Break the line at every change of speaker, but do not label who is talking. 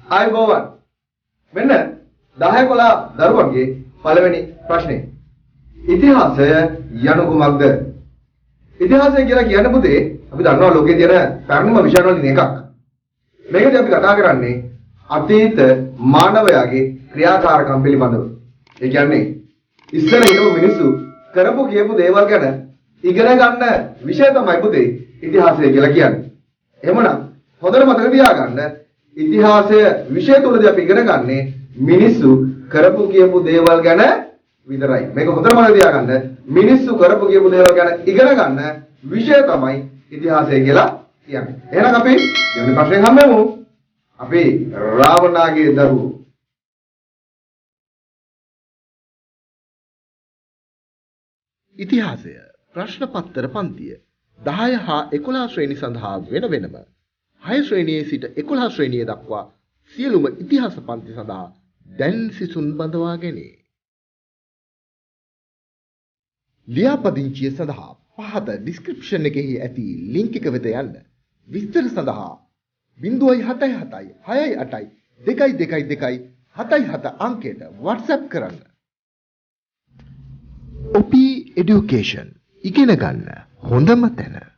ආයුබෝවන්. මෙන්න 10 11 දරුවන්ගේ පළවෙනි ප්‍රශ්නේ. ඉතිහාසය යනු කුමක්ද? ඉතිහාසය කියලා කියන්නේ පුතේ අපි දන්නවා ලෝකයේ තියෙන පැරණිම විෂයන් වලින් එකක්. මේකදී අපි කතා කරන්නේ අතීත මානවයාගේ ක්‍රියාකාරකම් පිළිබඳව. ඒ කියන්නේ ඉස්සර හිටපු මිනිස්සු කරපු කියපු දේවල් ගැන ඉගෙන ගන්න විෂය තමයි පුතේ ඉතිහාසය කියලා කියන්නේ. එහෙමනම් හොඳට මතක තියාගන්න ඉතිහාසය විෂය තුලදී අපි ඉගෙන ගන්නේ මිනිස්සු කරපු කියපු දේවල් ගැන විතරයි. මේක හොඳට මතක තියාගන්න මිනිස්සු කරපු කියපු දේවල් ගැන ඉගෙන ගන්න විෂය තමයි ඉතිහාසය කියලා කියන්නේ. එහෙනම් අපි දෙවෙනි ප්‍රශ්නෙන් හම්බෙමු. අපි රාවණාගේ දරුවෝ.
ඉතිහාසය ප්‍රශ්න පත්තර පන්තිය 10 හා 11 ශ්‍රේණි සඳහා වෙන වෙනම 6 ශ්‍රේණියේ සිට 11 ශ්‍රේණිය දක්වා සියලුම ඉතිහාස පන්ති සඳහා දැන් සිසුන් බඳවා ගැනේ. ලියාපදිංචිය සඳහා පහත ඩිස්ක්‍රිප්ෂන් එකෙහි ඇති ලින්ක් එක වෙත යන්න. විස්තර සඳහා 077 68 222 77 අංකයට WhatsApp කරන්න. OP Education ඉගෙන ගන්න හොඳම තැන.